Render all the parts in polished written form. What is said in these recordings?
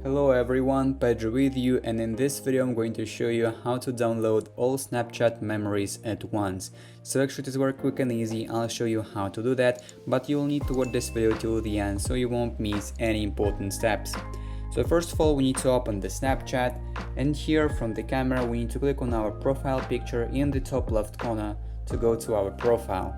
Hello everyone, Pedro with you, and in this video I'm going to show you how to download all Snapchat memories at once. So actually it is very quick and easy. I'll show you how to do that, but you'll need to watch this video till the end so you won't miss any important steps. So first of all, we need to open the Snapchat, and here from the camera we need to click on our profile picture in the top left corner to go to our profile.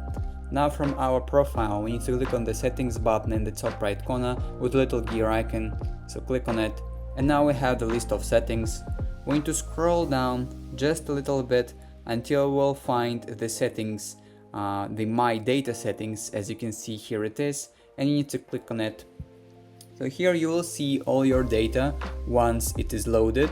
Now from our profile we need to click on the settings button in the top right corner with a little gear icon, so click on it, and now we have the list of settings. We need to scroll down just a little bit until we'll find the settings, the My Data settings. As you can see, here it is, and you need to click on it. So here you will see all your data once it is loaded.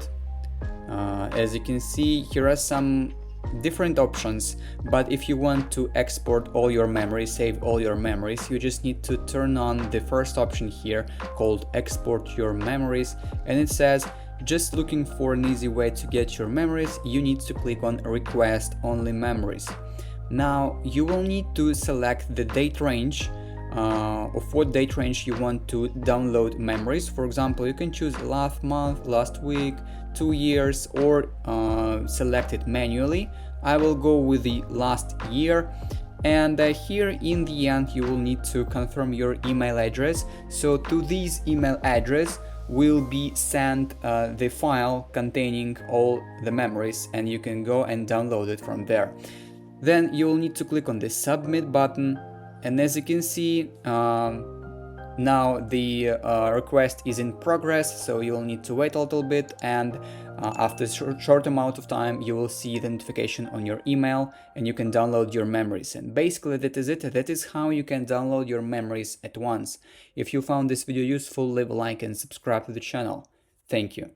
As you can see, here are some different options, but if you want to export all your memories, save all your memories, you just need to turn on the first option here called Export Your Memories, and it says, just looking for an easy way to get your memories, you need to click on Request Only Memories. Now you will need to select the date range of what date range you want to download memories. For example, you can choose last month, last week, 2 years, or select it manually. I will go with the last year, and here in the end you will need to confirm your email address. So to this email address will be sent the file containing all the memories, and you can go and download it from there. Then you will need to click on the submit button, and as you can see, now the request is in progress, so you'll need to wait a little bit, and after a short amount of time you will see the notification on your email and you can download your memories. And basically that is it. That is how you can download your memories at once. If you found this video useful, leave a like and subscribe to the channel. Thank you.